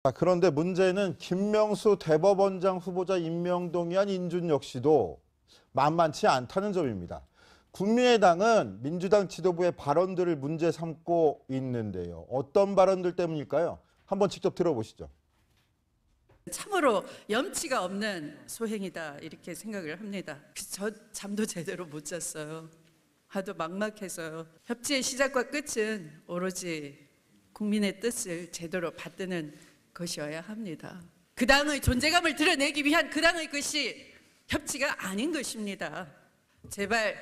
그런데 문제는 김명수 대법원장 후보자 임명 동의안 인준 역시도 만만치 않다는 점입니다. 국민의당은 민주당 지도부의 발언들을 문제 삼고 있는데요. 어떤 발언들 때문일까요? 한번 직접 들어보시죠. 참으로 염치가 없는 소행이다 이렇게 생각을 합니다. 저 잠도 제대로 못 잤어요. 하도 막막해서요. 협치의 시작과 끝은 오로지 국민의 뜻을 제대로 받드는 것이어야 합니다. 그 당의 존재감을 드러내기 위한 그 당의 것이 협치가 아닌 것입니다. 제발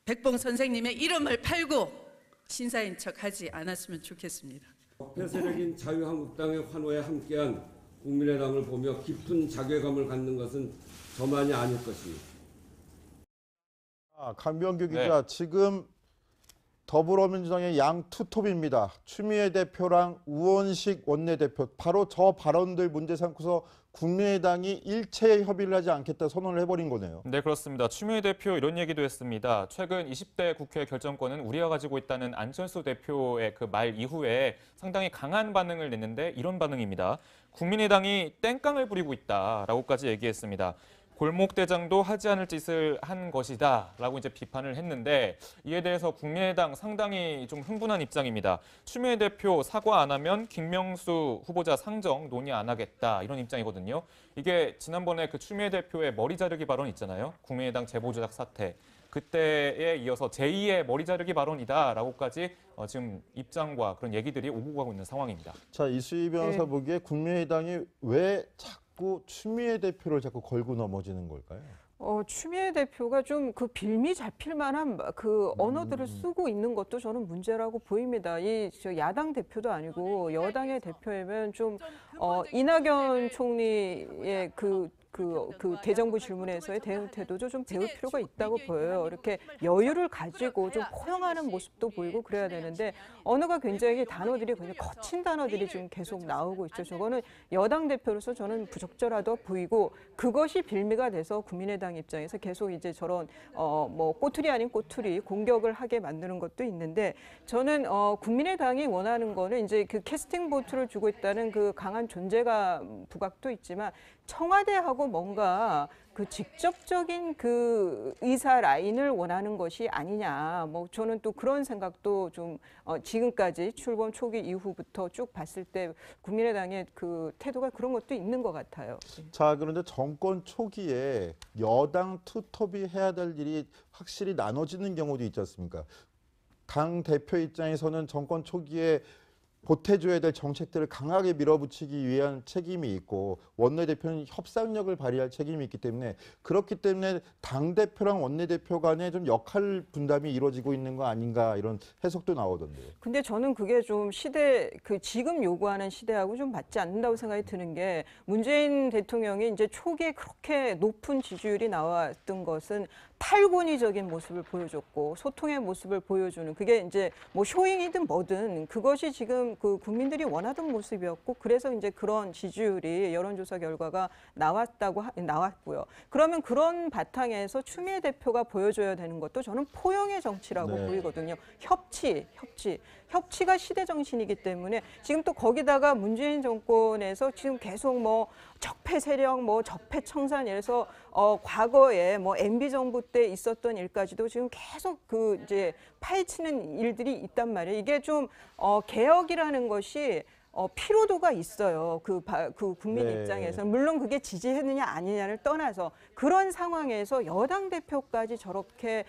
백봉 선생님의 이름을 팔고 신사인 척하지 않았으면 좋겠습니다. 적폐 세력인 자유한국당의 환호에 함께한 국민의당을 보며 깊은 자괴감을 갖는 것은 저만이 아닐 것입니다. 강병규 기자, 네. 지금 더불어민주당의 양 투톱입니다. 추미애 대표랑 우원식 원내대표, 바로 저 발언들 문제 삼고서 국민의당이 일체 협의를 하지 않겠다 선언을 해버린 거네요. 네, 그렇습니다. 추미애 대표 이런 얘기도 했습니다. 최근 20대 국회 결정권은 우리가 가지고 있다는 안철수 대표의 그 말 이후에 상당히 강한 반응을 냈는데 이런 반응입니다. 국민의당이 땡깡을 부리고 있다라고까지 얘기했습니다. 골목대장도 하지 않을 짓을 한 것이다라고 이제 비판을 했는데 이에 대해서 국민의당 상당히 좀 흥분한 입장입니다. 추미애 대표 사과 안 하면 김명수 후보자 상정 논의 안 하겠다 이런 입장이거든요. 이게 지난번에 그 추미애 대표의 머리 자르기 발언 있잖아요. 국민의당 제보조작 사태. 그때에 이어서 제2의 머리 자르기 발언이다라고까지 지금 입장과 그런 얘기들이 오고 가고 있는 상황입니다. 자, 이수희 변호사 보기에 국민의당이 왜 자꾸 추미애 대표를 자꾸 걸고 넘어지는 걸까요? 추미애 대표가 좀 그 빌미 잡힐 만한 그 언어들을 쓰고 있는 것도 저는 문제라고 보입니다. 저 야당 대표도 아니고 여당의 대표이면 좀 이낙연 총리의 그 대정부 질문에서의 대응 태도도 좀 배울 필요가 있다고 보여요. 이렇게 여유를 가지고 좀 포용하는 모습도 보이고 그래야 되는데 언어가 굉장히 단어들이 굉장히 거친 단어들이 지금 계속 나오고 있죠. 저거는 여당 대표로서 저는 부적절하다 보이고 그것이 빌미가 돼서 국민의당 입장에서 계속 이제 저런 뭐 꼬투리 아닌 꼬투리 공격을 하게 만드는 것도 있는데 저는 국민의당이 원하는 거는 이제 그 캐스팅 보트를 주고 있다는 그 강한 존재감 부각도 있지만 청와대하고 뭔가 그 직접적인 그 의사 라인을 원하는 것이 아니냐. 뭐 저는 또 그런 생각도 좀 지금까지 출범 초기 이후부터 쭉 봤을 때 국민의당의 그 태도가 그런 것도 있는 것 같아요. 자, 그런데 정권 초기에 여당 투톱이 해야 될 일이 확실히 나눠지는 경우도 있지 않습니까? 당 대표 입장에서는 정권 초기에 보태줘야 될 정책들을 강하게 밀어붙이기 위한 책임이 있고 원내대표는 협상력을 발휘할 책임이 있기 때문에 그렇기 때문에 당대표랑 원내대표 간에 좀 역할 분담이 이루어지고 있는 거 아닌가 이런 해석도 나오던데요. 근데 저는 그게 좀 지금 요구하는 시대하고 좀 맞지 않는다고 생각이 드는 게 문재인 대통령이 이제 초기에 그렇게 높은 지지율이 나왔던 것은 탈권위적인 모습을 보여줬고 소통의 모습을 보여주는 그게 이제 뭐 쇼잉이든 뭐든 그것이 지금 그 국민들이 원하던 모습이었고 그래서 이제 그런 지지율이 여론조사 결과가 나왔고요. 그러면 그런 바탕에서 추미애 대표가 보여줘야 되는 것도 저는 포용의 정치라고 보이거든요. 협치가 시대 정신이기 때문에 지금 또 거기다가 문재인 정권에서 지금 계속 뭐 적폐 세력, 뭐 적폐 청산 이래서 과거에 뭐 MB 정부 때 있었던 일까지도 지금 계속 그 이제 파헤치는 일들이 있단 말이에요. 이게 좀 개혁이라는 것이 피로도가 있어요. 그 국민 입장에서는 물론 그게 지지했느냐 아니냐를 떠나서 그런 상황에서 여당 대표까지 저렇게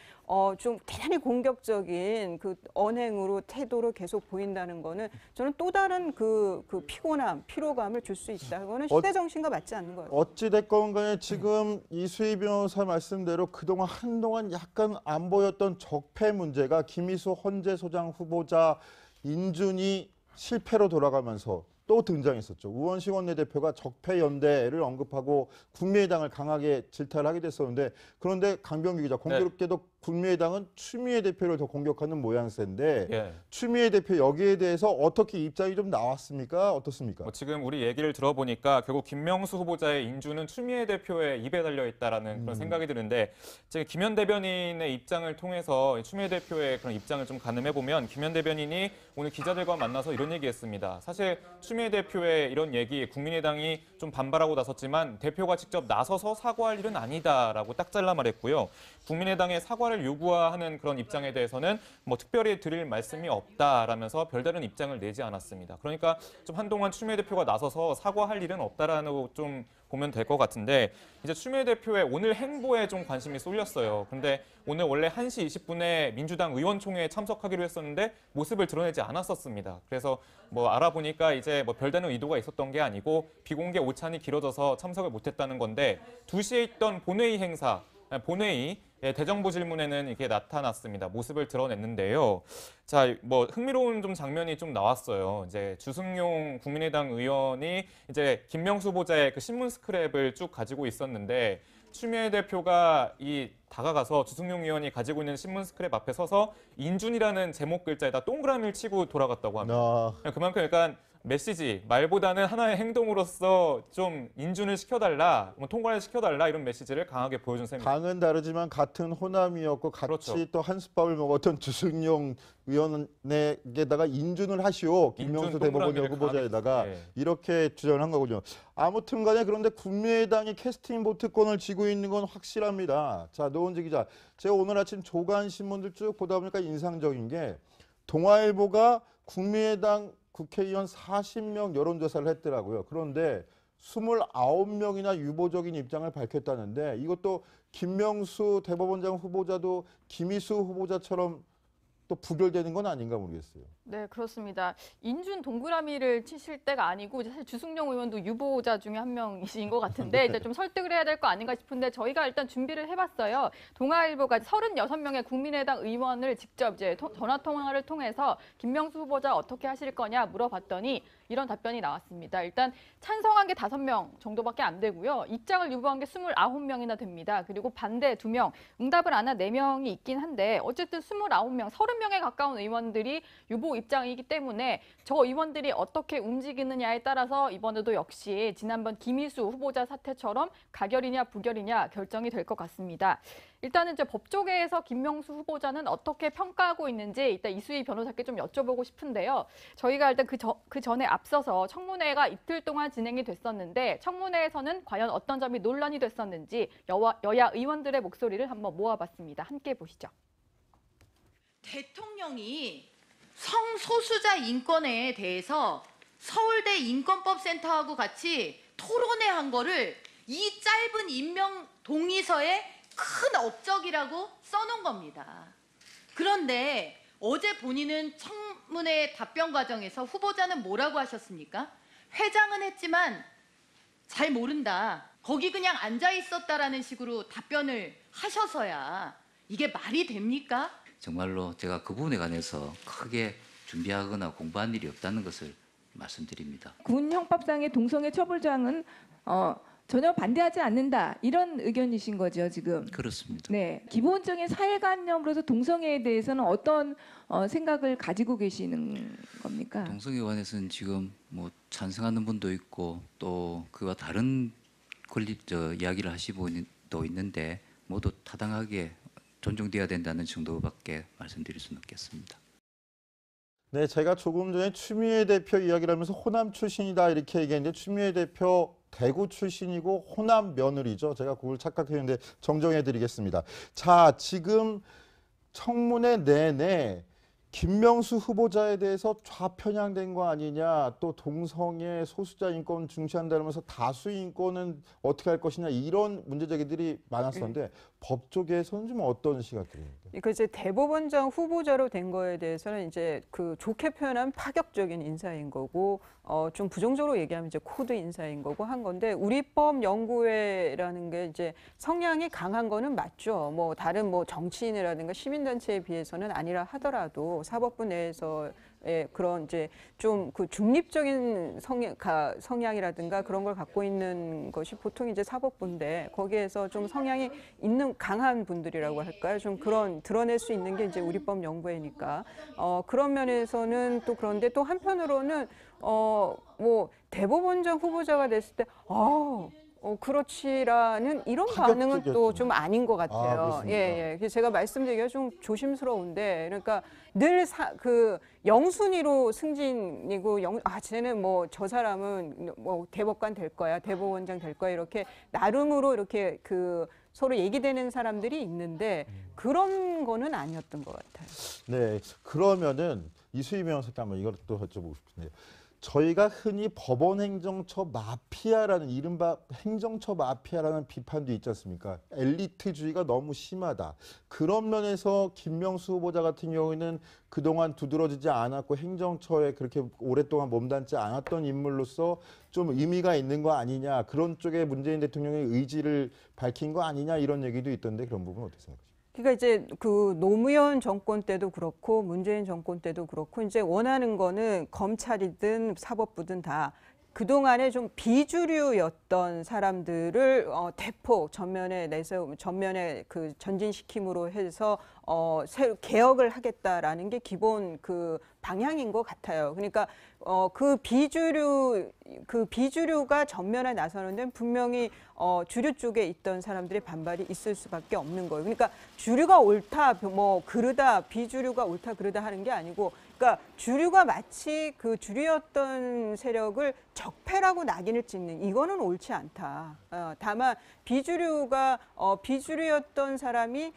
좀 대단히 공격적인 그 언행으로 태도로 계속 보인다는 거는 저는 또 다른 그 피곤함, 피로감을 줄 수 있다. 그거는 시대 정신과 맞지 않는 거예요. 어찌 됐건 간에 지금 이수희 변호사 말씀대로 그동안 한동안 약간 안 보였던 적폐 문제가 김희수 헌재소장 후보자 인준이 실패로 돌아가면서 또 등장했었죠. 우원식 원내대표가 적폐연대를 언급하고 국민의당을 강하게 질타를 하게 됐었는데 그런데 강병규 기자 공교롭게도 국민의당은 추미애 대표를 더 공격하는 모양새인데 예. 추미애 대표 여기에 대해서 어떻게 입장이 좀 나왔습니까? 어떻습니까? 뭐 지금 우리 얘기를 들어보니까 결국 김명수 후보자의 인주는 추미애 대표의 입에 달려 있다라는 그런 생각이 드는데 지금 김현 대변인의 입장을 통해서 추미애 대표의 그런 입장을 좀 가늠해 보면 김현 대변인이 오늘 기자들과 만나서 이런 얘기했습니다. 사실 추미애 대표의 이런 얘기 국민의당이 좀 반발하고 나섰지만 대표가 직접 나서서 사과할 일은 아니다라고 딱 잘라 말했고요. 국민의당의 사과를 요구하는 그런 입장에 대해서는 뭐 특별히 드릴 말씀이 없다라면서 별다른 입장을 내지 않았습니다. 그러니까 좀 한동안 추미애 대표가 나서서 사과할 일은 없다라는 좀 보면 될 것 같은데 이제 추미애 대표의 오늘 행보에 좀 관심이 쏠렸어요. 근데 오늘 원래 1시 20분에 민주당 의원총회에 참석하기로 했었는데 모습을 드러내지 않았었습니다. 그래서 뭐 알아보니까 이제 뭐 별다른 의도가 있었던 게 아니고 비공개 오찬이 길어져서 참석을 못했다는 건데 2시에 있던 본회의 행사, 본회의 대정부 질문에는 이게 나타났습니다. 모습을 드러냈는데요. 자, 뭐 흥미로운 좀 장면이 좀 나왔어요. 이제 주승용 국민의당 의원이 이제 김명수 후보자의 그 신문 스크랩을 쭉 가지고 있었는데 추미애 대표가 다가가서 주승용 의원이 가지고 있는 신문 스크랩 앞에 서서 인준이라는 제목 글자에다 동그라미를 치고 돌아갔다고 합니다. 그만큼 약간 메시지, 말보다는 하나의 행동으로서 좀 인준을 시켜달라, 뭐 통과를 시켜달라 이런 메시지를 강하게 보여준 셈입니다. 당은 다르지만 같은 호남이었고 같이 그렇죠. 또 한솥밥을 먹었던 주승용 의원에게다가 인준을 하시오. 김명수 인준 대법원 동그라미를 후보자에다가 강하게, 예. 이렇게 주장을 한 거군요. 아무튼 간에 그런데 국민의당이 캐스팅 보트권을 쥐고 있는 건 확실합니다. 자, 노원재 기자. 제가 오늘 아침 조간 신문들 쭉 보다 보니까 인상적인 게 동아일보가 국민의당 국회의원 40명 여론조사를 했더라고요. 그런데 29명이나 유보적인 입장을 밝혔다는데 이것도 김명수 대법원장 후보자도 김희수 후보자처럼 또 부결되는 건 아닌가 모르겠어요. 네, 그렇습니다. 인준 동그라미를 치실 때가 아니고 사실 주승용 의원도 유보자 중에 한 명이신 것 같은데 이제 좀 설득을 해야 될 거 아닌가 싶은데 저희가 일단 준비를 해봤어요. 동아일보가 36명의 국민의당 의원을 직접 이제 전화 통화를 통해서 김명수 후보자 어떻게 하실 거냐 물어봤더니 이런 답변이 나왔습니다. 일단 찬성한 게 5명 정도밖에 안 되고요. 입장을 유보한 게 29명이나 됩니다. 그리고 반대 2명, 응답을 안 한 4명이 있긴 한데 어쨌든 29명, 30명에 가까운 의원들이 유보 입장이기 때문에 저 의원들이 어떻게 움직이느냐에 따라서 이번에도 역시 지난번 김희수 후보자 사태처럼 가결이냐 부결이냐 결정이 될 것 같습니다. 일단은 이제 법조계에서 김명수 후보자는 어떻게 평가하고 있는지 일단 이수희 변호사께 좀 여쭤보고 싶은데요. 저희가 일단 그 전에 앞서서 청문회가 이틀 동안 진행이 됐었는데 청문회에서는 과연 어떤 점이 논란이 됐었는지 여야 의원들의 목소리를 한번 모아봤습니다. 함께 보시죠. 대통령이 성소수자 인권에 대해서 서울대 인권법센터하고 같이 토론회한 거를 이 짧은 임명 동의서에 큰 업적이라고 써놓은 겁니다. 그런데 어제 본인은 청문회 답변 과정에서 후보자는 뭐라고 하셨습니까? 회장은 했지만 잘 모른다. 거기 그냥 앉아 있었다라는 식으로 답변을 하셔서야 이게 말이 됩니까? 정말로 제가 그 부분에 관해서 크게 준비하거나 공부한 일이 없다는 것을 말씀드립니다. 군 형법상의 동성애 처벌장은 전혀 반대하지 않는다 이런 의견이신 거죠 지금? 그렇습니다. 네, 기본적인 사회관념으로서 동성애에 대해서는 어떤 생각을 가지고 계시는 겁니까? 동성애관에서는 지금 뭐 찬성하는 분도 있고 또 그와 다른 이야기를 하시는 분도 있는데 모두 타당하게 존중돼야 된다는 정도밖에 말씀드릴 수는 없겠습니다. 네, 제가 조금 전에 추미애 대표 이야기를 하면서 호남 출신이다 이렇게 얘기했는데 추미애 대표 대구 출신이고 호남 며느리죠. 제가 그걸 착각했는데 정정해 드리겠습니다. 자, 지금 청문회 내내 김명수 후보자에 대해서 좌편향된 거 아니냐, 또 동성애 소수자 인권 중시한다면서 다수 인권은 어떻게 할 것이냐 이런 문제 제기들이 많았었는데 법조계에서는 좀 어떤 시각들입니까? 그러니까 이제 대법원장 후보자로 된 거에 대해서는 이제 그 좋게 표현하면 파격적인 인사인 거고 좀 부정적으로 얘기하면 이제 코드 인사인 거고 한 건데 우리법 연구회라는 게 이제 성향이 강한 거는 맞죠. 뭐 다른 뭐 정치인이라든가 시민단체에 비해서는 아니라 하더라도 사법부 내에서 그런 이제 좀 그 중립적인 성향이라든가 그런 걸 갖고 있는 것이 보통 이제 사법부인데 거기에서 좀 성향이 있는 강한 분들이라고 할까요? 좀 그런 드러낼 수 있는 게 이제 우리법 연구회니까 그런 면에서는 또 그런데 또 한편으로는 뭐 대법원장 후보자가 됐을 때 그렇지라는 이런 반응은 또 좀 아닌 것 같아요. 그렇습니까? 예. 그래서 제가 말씀드리기가 좀 조심스러운데, 그러니까 늘 그 영순위로 승진이고, 쟤는 뭐 저 사람은 뭐 대법관 될 거야, 대법원장 될 거야 이렇게 나름으로 이렇게 그 서로 얘기되는 사람들이 있는데 그런 거는 아니었던 것 같아요. 네, 그러면은 이수희 변호사께 한번 이것도 여쭤보고 싶은데요. 저희가 흔히 법원 행정처 마피아라는 이른바 행정처 마피아라는 비판도 있지 않습니까? 엘리트주의가 너무 심하다. 그런 면에서 김명수 후보자 같은 경우에는 그동안 두드러지지 않았고 행정처에 그렇게 오랫동안 몸담지 않았던 인물로서 좀 의미가 있는 거 아니냐. 그런 쪽에 문재인 대통령의 의지를 밝힌 거 아니냐 이런 얘기도 있던데 그런 부분은 어떻게 생각하세요? 그러니까 이제 그 노무현 정권 때도 그렇고 문재인 정권 때도 그렇고 이제 원하는 거는 검찰이든 사법부든 다 그동안에 좀 비주류였던 사람들을 대폭 전면에 그 전진시킴으로 해서 새로 개혁을 하겠다라는 게 기본 그 방향인 것 같아요. 그러니까 그 비주류가 전면에 나서는 데는 분명히 주류 쪽에 있던 사람들의 반발이 있을 수밖에 없는 거예요. 그러니까 주류가 옳다, 뭐 그르다, 비주류가 옳다, 그르다 하는 게 아니고, 그러니까 주류가 마치 그 주류였던 세력을 적폐라고 낙인을 찍는 이거는 옳지 않다. 다만 비주류였던 사람이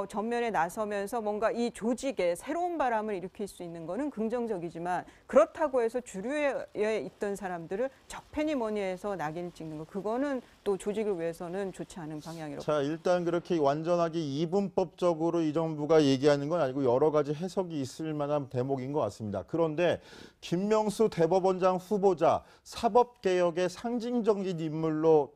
전면에 나서면서 뭔가 이 조직에 새로운 바람을 일으킬 수 있는 거는 긍정적이지만 그렇다고 해서 주류에 있던 사람들을 적폐니 뭐니 해서 낙인을 찍는 거 그거는 또 조직을 위해서는 좋지 않은 방향이라고. 자, 일단 그렇게 완전하게 이분법적으로 이 정부가 얘기하는 건 아니고 여러 가지 해석이 있을 만한 대목인 것 같습니다. 그런데 김명수 대법원장 후보자 사법개혁의 상징적인 인물로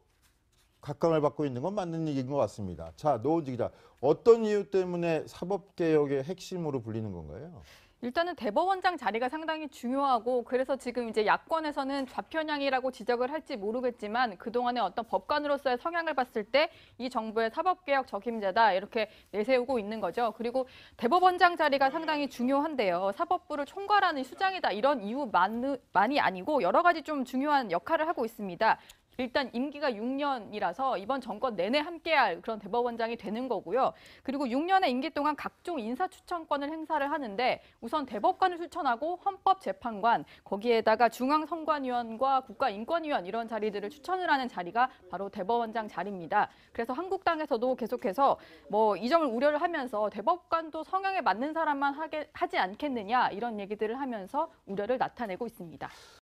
각광을 받고 있는 건 맞는 얘기인 것 같습니다. 자, 노은지 기자, 어떤 이유 때문에 사법개혁의 핵심으로 불리는 건가요? 일단은 대법원장 자리가 상당히 중요하고 그래서 지금 이제 야권에서는 좌편향이라고 지적을 할지 모르겠지만 그동안의 어떤 법관으로서의 성향을 봤을 때 이 정부의 사법개혁 적임자다 이렇게 내세우고 있는 거죠. 그리고 대법원장 자리가 상당히 중요한데요. 사법부를 총괄하는 수장이다 이런 이유만이 아니고 여러 가지 좀 중요한 역할을 하고 있습니다. 일단 임기가 6년이라서 이번 정권 내내 함께할 그런 대법원장이 되는 거고요. 그리고 6년의 임기 동안 각종 인사 추천권을 행사를 하는데 우선 대법관을 추천하고 헌법재판관, 거기에다가 중앙선관위원과 국가인권위원 이런 자리들을 추천을 하는 자리가 바로 대법원장 자리입니다. 그래서 한국당에서도 계속해서 뭐 이 점을 우려를 하면서 대법관도 성향에 맞는 사람만 하지 않겠느냐 이런 얘기들을 하면서 우려를 나타내고 있습니다.